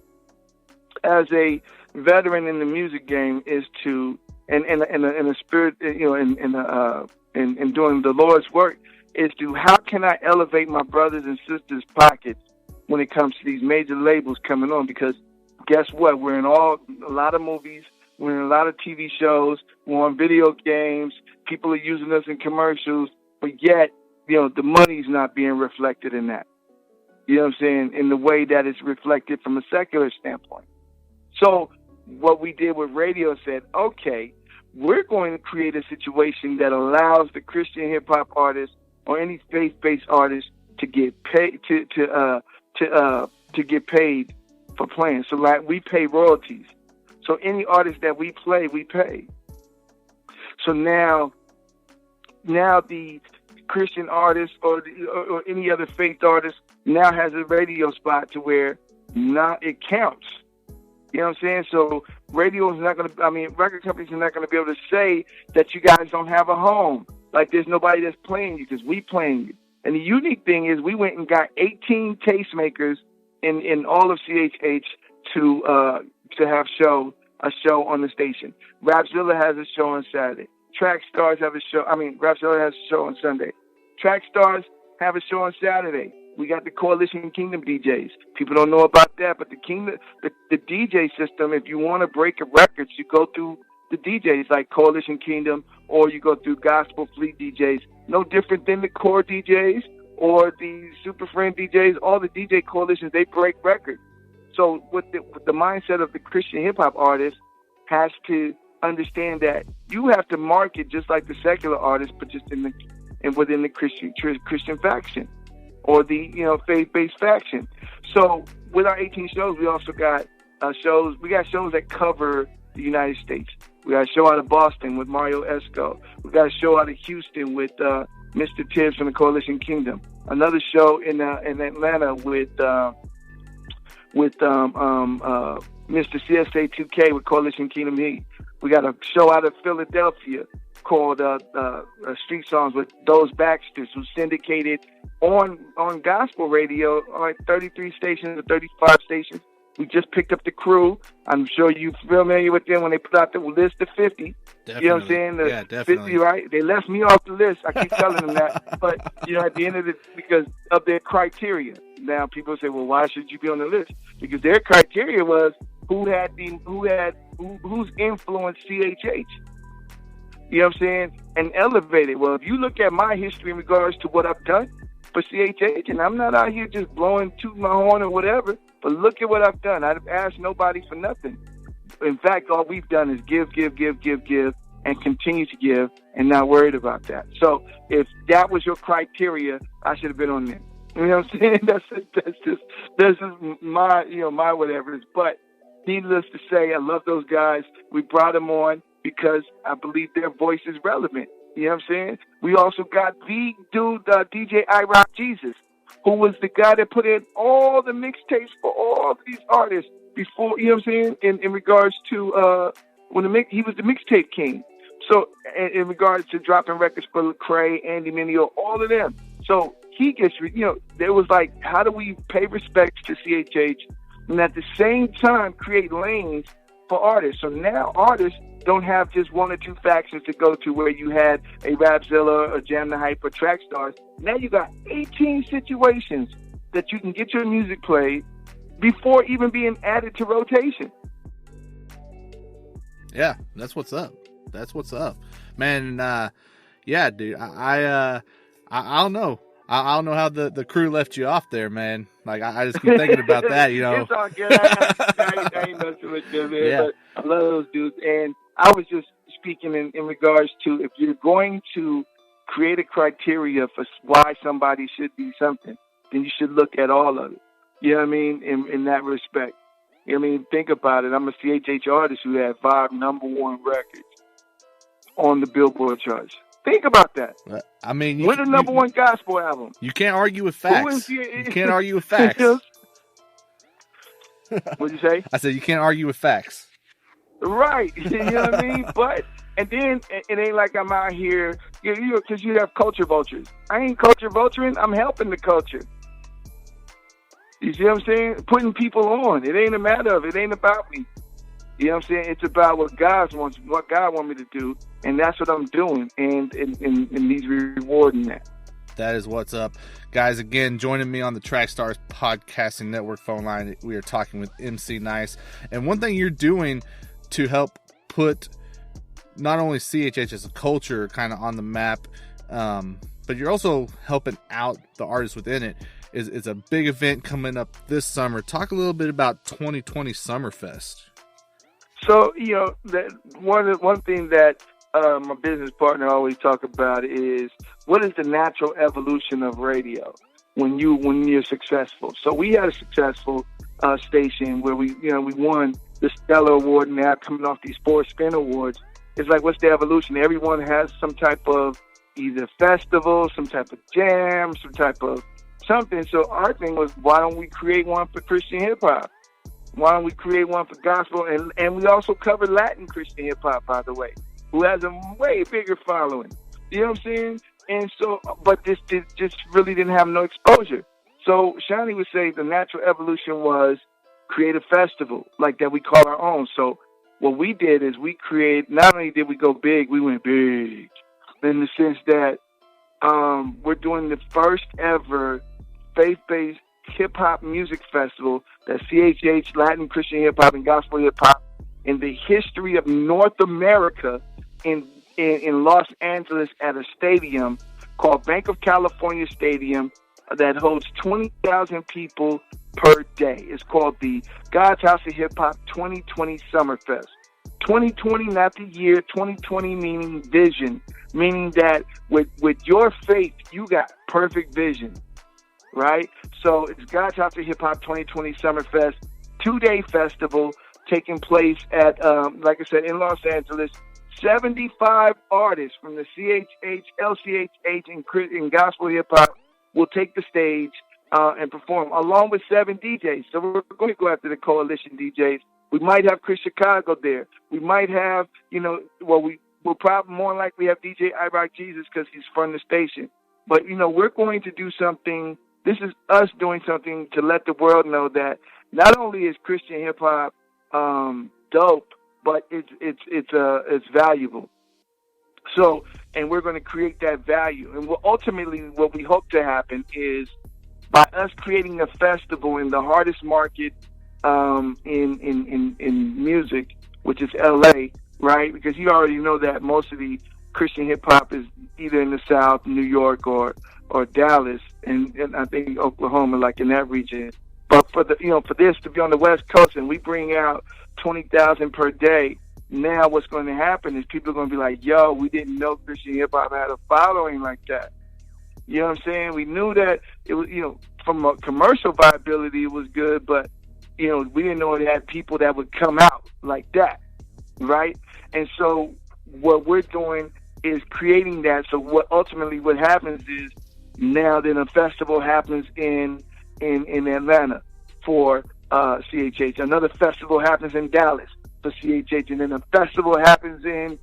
as a veteran in the music game is to in a spirit, in doing the Lord's work, is to how can I elevate my brothers and sisters' pockets when it comes to these major labels coming on? Because guess what? We're in a lot of movies, we're in a lot of TV shows, we're on video games, people are using us in commercials, but yet, the money's not being reflected in that. You know what I'm saying? In the way that it's reflected from a secular standpoint. So what we did with radio said, okay, we're going to create a situation that allows the Christian hip hop artist or any faith-based artist to get paid to get paid for playing. So like we pay royalties. So any artist that we play, we pay. So now the Christian artist or any other faith artist now has a radio spot to where now it counts. You know what I'm saying? So radio is not going to, record companies are not going to be able to say that you guys don't have a home. Like there's nobody that's playing you because we playing you. And the unique thing is we went and got 18 tastemakers in all of CHH to have a show on the station. Rapzilla has a show on Saturday. Track Stars have a show. Rapzilla has a show on Sunday. Track Stars have a show on Saturday. We got the Coalition Kingdom DJs. People don't know about that, but the DJ system, if you want to break a record, you go through the DJs like Coalition Kingdom, or you go through Gospel Fleet DJs. No different than the core DJs or the Super Friend DJs. All the DJ coalitions, they break records. So with the mindset of the Christian hip hop artist has to understand that you have to market just like the secular artist, but just within the Christian faction or the faith-based faction. So with our 18 shows, we also got shows. We got shows that cover the United States. We got a show out of Boston with Mario Esco. We got a show out of Houston with Mr. Tibbs from the Coalition Kingdom. Another show in Atlanta with Mr. CSA 2K with Coalition Kingdom Heat. We got a show out of Philadelphia called Street Songs with those Baxters, who syndicated on gospel radio, like 33 stations or 35 stations. We just picked up the crew. I'm sure you're familiar with them when they put out the list of 50. Definitely. You know what I'm saying? Yeah, definitely. 50, right? They left me off the list. I keep telling them that. But, at the end of it, because of their criteria. Now, people say, well, why should you be on the list? Because their criteria was who's influenced CHH. You know what I'm saying? And elevated. Well, if you look at my history in regards to what I've done for CHH, and I'm not out here just tooting my horn or whatever, but look at what I've done. I've asked nobody for nothing. In fact, all we've done is give, and continue to give, and not worried about that. So if that was your criteria, I should have been on there. You know what I'm saying? That's just my my whatever. But needless to say, I love those guys. We brought them on because I believe their voice is relevant. You know what I'm saying? We also got the dude, DJ I Rock Jesus, who was the guy that put in all the mixtapes for all of these artists before, you know what I'm saying, in regards to he was the mixtape king. So in regards to dropping records for Lecrae, Andy Mineo, all of them. So he gets, there was like, how do we pay respects to CHH and at the same time create lanes for artists? So now artists don't have just one or two factions to go to where you had a Rapzilla or Jam the Hype or Trackstars. Now you got 18 situations that you can get your music played before even being added to rotation. Yeah, that's what's up. Man, yeah, dude, I don't know. I don't know how the crew left you off there, man. Like, I just keep thinking about that, It's all good. I ain't messing with them, man. Yeah. But I love those dudes. And I was just speaking in regards to, if you're going to create a criteria for why somebody should be something, then you should look at all of it. You know what I mean? In that respect. You know what I mean? Think about it. I'm a CHH artist who had 5 #1 records on the Billboard charts. Think about that. I mean, we're the #1 gospel album. You can't argue with facts. You can't argue with facts. What'd you say? I said you can't argue with facts. Right. You know what I mean? But, and then it ain't like I'm out here, because you have culture vultures. I ain't culture vulturing. I'm helping the culture. You see what I'm saying? Putting people on. It ain't a matter of, it ain't about me. You know what I'm saying? It's about what God wants me to do, and that's what I'm doing, and he's rewarding that. That is what's up. Guys, again, joining me on the Trackstars Podcasting Network phone line, we are talking with Emcee N.I.C.E. And one thing you're doing to help put not only CHH as a culture kind of on the map, but you're also helping out the artists within it, is a big event coming up this summer. Talk a little bit about 2020 Summerfest. So, that one thing that my business partner always talk about is, what is the natural evolution of radio when you're successful? So we had a successful station where we won the Stellar Award, and now coming off these 4 Spin Awards. It's like, what's the evolution? Everyone has some type of either festival, some type of jam, some type of something. So our thing was, why don't we create one for Christian hip hop? Why don't we create one for gospel? And we also cover Latin Christian hip hop, by the way, who has a way bigger following. You know what I'm saying? And so, but this just really didn't have no exposure. So Shani would say the natural evolution was create a festival like that we call our own. So what we did is not only did we go big, we went big in the sense that we're doing the first ever faith-based hip-hop music festival, that CHH, Latin Christian hip-hop and gospel hip-hop, in the history of North America, in Los Angeles at a stadium called Bank of California Stadium that holds 20,000 people per day. It's called the God's House of Hip Hop 2020 Summerfest. 2020, not the year. 2020 meaning vision, meaning that with your faith, you got perfect vision, right? So it's God's House of Hip Hop 2020 Summerfest, 2-day festival taking place at, like I said, in Los Angeles. 75 artists from the CHH, LCHH, and gospel hip hop will take the stage and perform, along with 7 DJs. So we're going to go after the coalition DJs. We might have Chris Chicago there. We might have, we'll probably more likely have DJ iRock Jesus because he's from the station. But, we're going to do something. This is us doing something to let the world know that not only is Christian hip hop dope, but it's valuable. So, and we're going to create that value. And ultimately, what we hope to happen is by us creating a festival in the hardest market in music, which is LA, right? Because you already know that most of the Christian hip hop is either in the South, New York, or Dallas, and I think Oklahoma, like in that region. But for this to be on the West Coast and we bring out 20,000 per day, now what's going to happen is people are going to be like, yo, we didn't know Christian hip hop had a following like that. You know what I'm saying? We knew that it was, from a commercial viability, it was good, but, we didn't know it had people that would come out like that, right? And so what we're doing is creating that. So what happens is now then a festival happens in Atlanta for CHH. Another festival happens in Dallas for CHH, and then a festival happens in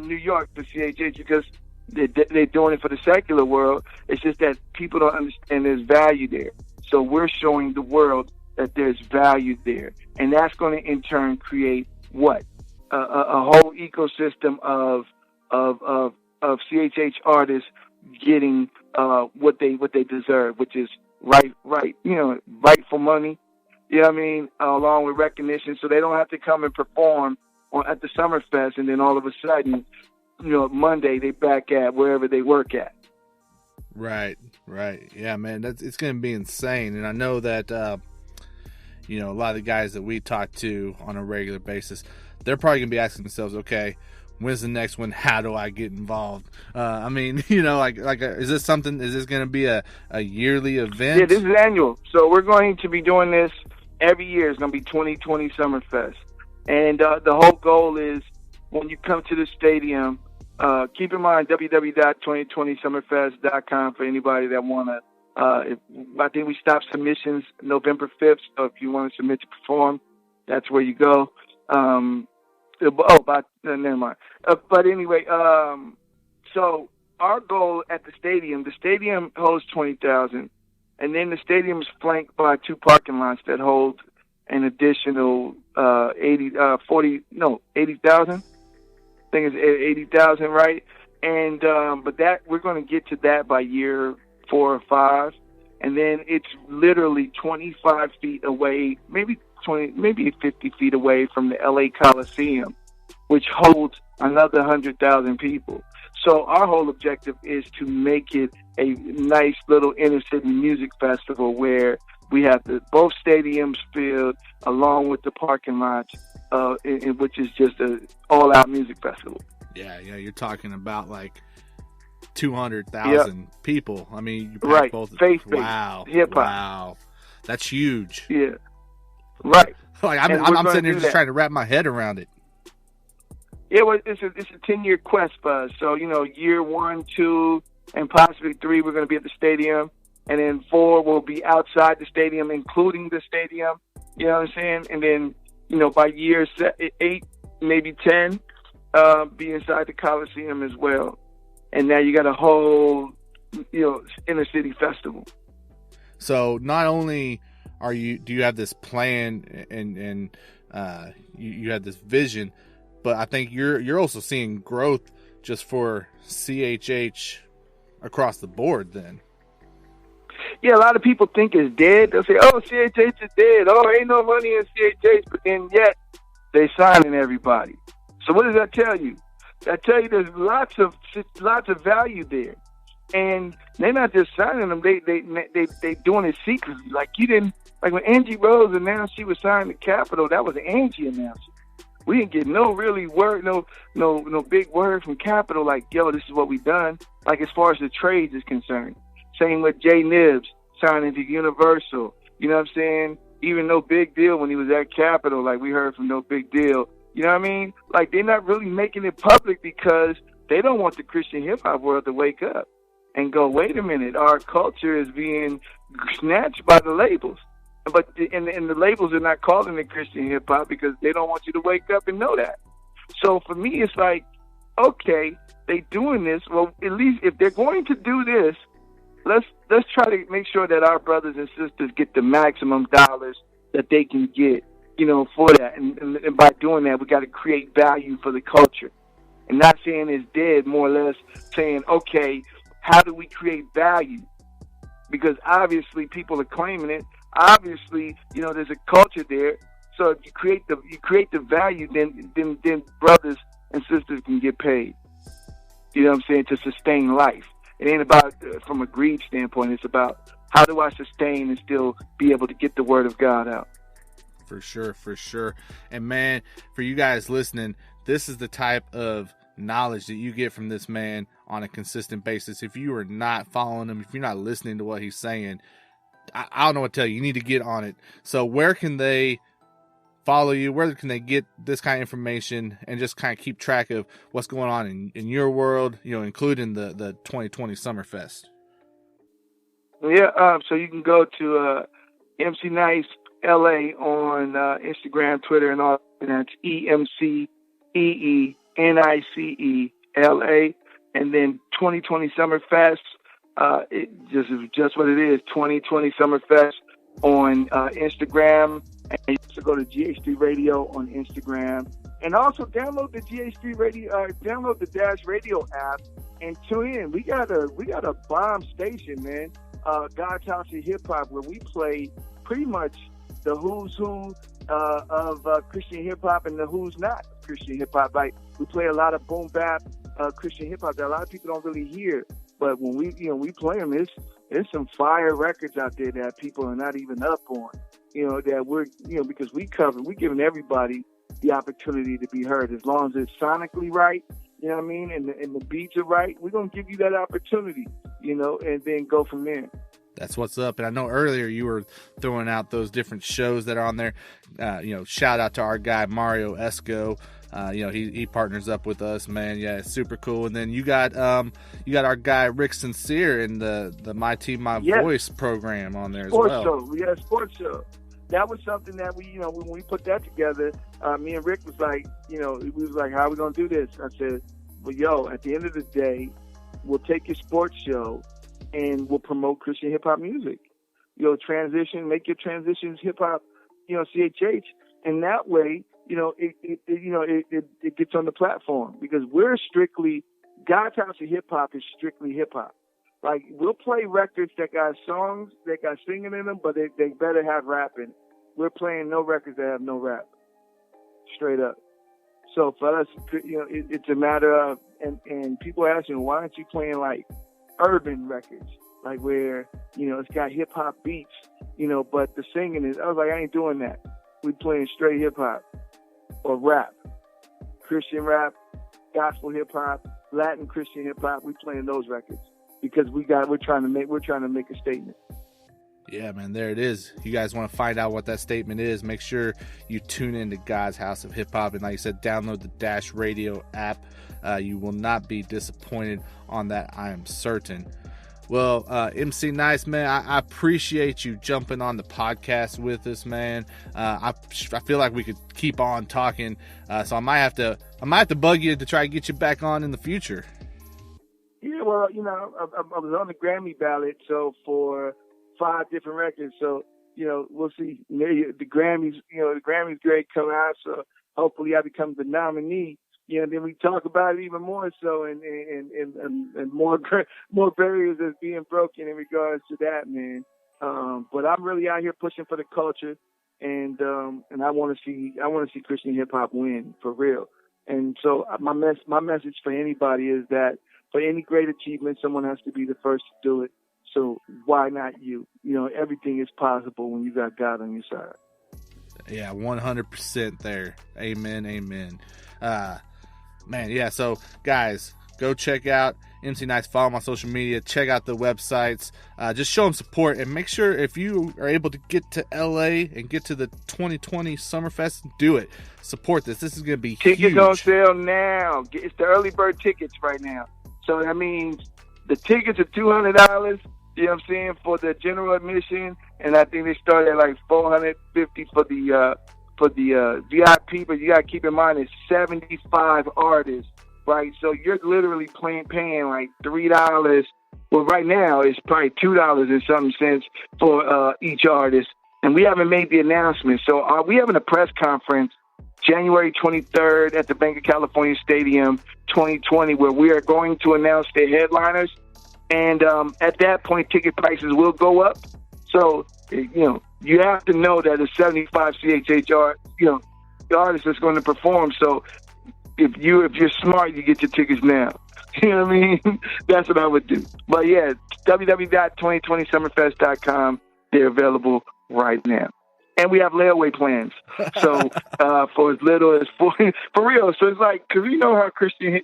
New York for CHH because they're doing it for the secular world. It's just that people don't understand there's value there. So we're showing the world that there's value there, and that's going to in turn create what a whole ecosystem of CHH artists getting what they deserve, which is rightful money. You know what I mean? Along with recognition, so they don't have to come and perform at the Summerfest, and then all of a sudden, Monday they back at wherever they work at. Right. Yeah, man, it's going to be insane, and I know that a lot of the guys that we talk to on a regular basis, they're probably going to be asking themselves, okay, when's the next one? How do I get involved? Is this something? Is this going to be a yearly event? Yeah, this is annual. So we're going to be doing this every year. It's going to be 2020 Summerfest, and the whole goal is when you come to the stadium, keep in mind www.2020summerfest.com for anybody that want to. I think we stop submissions November 5th. So if you want to submit to perform, that's where you go. Never mind. But anyway, so our goal at the stadium holds 20,000, and then the stadium is flanked by two parking lots that hold an additional 80,000. I think it's 80,000, right? And but that we're going to get to that by year 4 or 5, and then it's literally 25 feet away, maybe 50 feet away from the LA Coliseum, which holds another 100,000 people. So our whole objective is to make it a nice little inner city music festival where we have both stadiums filled along with the parking lots, which is just an all-out music festival. Yeah, you're talking about like 200,000 people. I mean, you pack right, both. Faith-based, wow, hip-hop. Wow, that's huge. Yeah, right. Like I'm sitting here just trying to wrap my head around it. Yeah, well, it's a 10-year quest for us. So year 1, 2, and possibly 3, we're going to be at the stadium, and then 4 will be outside the stadium, including the stadium. You know what I'm saying? And then by year 8, maybe 10, be inside the Coliseum as well. And now you got a whole, inner city festival. So not only do you have this plan and you have this vision, but I think you're also seeing growth just for CHH across the board. Then. Yeah, a lot of people think it's dead. They'll say, "Oh, CHH is dead. Oh, ain't no money in CHH," but then yet they signing everybody. So what does that tell you? I tell you, there's lots of value there, and they're not just signing them; they doing it secretly. Like when Angie Rose announced she was signing the Capitol, that was Angie announcing. We didn't get no really word, no big word from Capitol. Like, yo, this is what we done. Like as far as the trades is concerned, same with Jay Nibs signing to Universal. You know what I'm saying? Even No Big Deal when he was at Capitol, like we heard from No Big Deal. You know what I mean? Like, they're not really making it public because they don't want the Christian hip-hop world to wake up and go, wait a minute, our culture is being snatched by the labels. But and the labels are not calling it Christian hip-hop because they don't want you to wake up and know that. So for me, it's like, okay, they doing this. Well, at least if they're going to do this, let's try to make sure that our brothers and sisters get the maximum dollars that they can get, for that. And by doing that, we got to create value for the culture. And not saying it's dead, more or less saying, okay, how do we create value? Because obviously people are claiming it. Obviously, there's a culture there. So if you create the value, then brothers and sisters can get paid. You know what I'm saying? To sustain life. It ain't about from a greed standpoint. It's about how do I sustain and still be able to get the word of God out. For sure. And man, for you guys listening, this is the type of knowledge that you get from this man on a consistent basis. If you are not following him, if you're not listening to what he's saying, I don't know what to tell you. You need to get on it. So where can they follow you? Where can they get this kind of information and just kind of keep track of what's going on in your world, including the 2020 Summerfest? Yeah, so you can go to Emcee N.I.C.E LA on Instagram, Twitter, and all. And that's Emcee N.I.C.E LA. And then 2020 Summerfest, it just what it is, 2020 Summerfest on Instagram. And you also go to GH3 Radio on Instagram. And also download the GH3 Radio, download the Dash Radio app and tune in. We got a bomb station, man. God's House of Hip Hop, where we play pretty much the who's who of Christian hip hop and the who's not Christian hip hop. Like, we play a lot of boom bap Christian hip hop that a lot of people don't really hear. But when we play them, there's some fire records out there that people are not even up on. That we're because we giving everybody the opportunity to be heard as long as it's sonically right. You know what I mean? And the beats are right. We're gonna give you that opportunity. And then go from there. That's what's up. And I know earlier you were throwing out those different shows that are on there. Shout out to our guy Mario Esco. He partners up with us, man. Yeah, it's super cool. And then you got our guy Rick Sincere in the My Team My Voice program on there as well. Sports show. That was something that we, when we put that together, me and Rick was like, we was like, how are we gonna do this? I said, well, at the end of the day, we'll take your sports show and we'll promote Christian hip hop music. Make your transitions hip hop, CHH, and that way, it gets on the platform because we're strictly God's House of Hip Hop is strictly hip hop. Like, we'll play records that got songs that got singing in them, but they better have rap in it. We're playing no records that have no rap, straight up. So for us, it's a matter of, and people asking, why aren't you playing like urban records, like where, it's got hip hop beats, but the singing is, I was like, I ain't doing that. We playing straight hip hop or rap, Christian rap, gospel hip hop, Latin Christian hip hop. We playing those records because we're trying to make a statement. Yeah, man, there it is. You guys want to find out what that statement is, make sure you tune into God's House of Hip Hop. And like you said, download the Dash Radio app. You will not be disappointed on that, I am certain. Well, MC Nice, man, I appreciate you jumping on the podcast with us, man. I feel like we could keep on talking, so I might have to bug you to try to get you back on in the future. Yeah, well, I was on the Grammy ballot, so for 5 different records, so we'll see. The Grammys grade come out, so hopefully I become the nominee. Then we talk about it even more so, and more barriers is being broken in regards to that, man. But I'm really out here pushing for the culture, and I want to see Christian hip hop win for real. And so my message for anybody is that for any great achievement, someone has to be the first to do it. So why not you? Everything is possible when you got God on your side. Yeah, 100% there. Amen. Man, yeah, so guys, go check out MC N.I.C.E. Follow them on social media. Check out the websites. Just show them support. And make sure if you are able to get to LA and get to the 2020 Summerfest, do it. Support this. This is going to be tickets huge. On sale now. It's the early bird tickets right now. So that means the tickets are $200, you know what I'm saying, for the general admission. And I think they start at like $450 for the VIP. But you got to keep in mind it's 75 artists right? So you're literally paying like $3. Well, right now it's probably $2 and something cents for each artist, and we haven't made the announcement. So we having a press conference January 23rd at the Bank of California Stadium 2020, where we are going to announce the headliners. And at that point, ticket prices will go up. So, you have to know that a 75 CHHR, the artist is going to perform. So if you're smart, you get your tickets now. You know what I mean? That's what I would do. But yeah, www.2020summerfest.com. They're available right now. And we have layaway plans. So for as little as for real. So it's like, because you know how Christian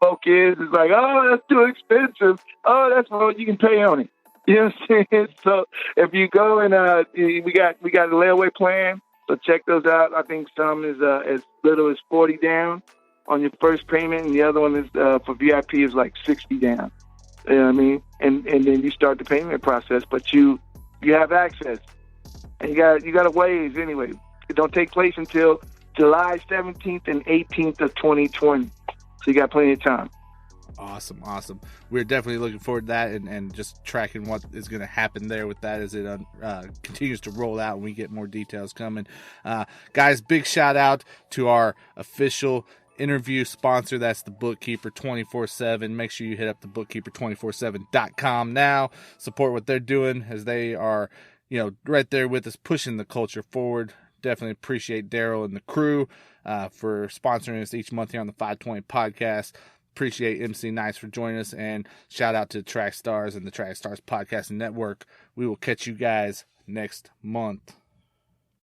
folk is. It's like, oh, that's too expensive. Oh, that's what you can pay on it. You know what I'm saying? So if you go and we got a layaway plan. So check those out. I think some is as little as 40 down on your first payment, and the other one is for VIP is like 60 down. You know what I mean? And then you start the payment process, but you have access, and you got a ways anyway. It don't take place until July 17th and 18th of 2020, so you got plenty of time. Awesome. We're definitely looking forward to that and just tracking what is going to happen there with that as it continues to roll out and we get more details coming. Guys, big shout out to our official interview sponsor. That's the Bookkeeper 24/7. Make sure you hit up the bookkeeper247.com now. Support what they're doing as they are, right there with us pushing the culture forward. Definitely appreciate Daryl and the crew for sponsoring us each month here on the 520 podcast. Appreciate Emcee N.I.C.E for joining us, and shout out to Track Stars and the Track Stars Podcast Network. We will catch you guys next month.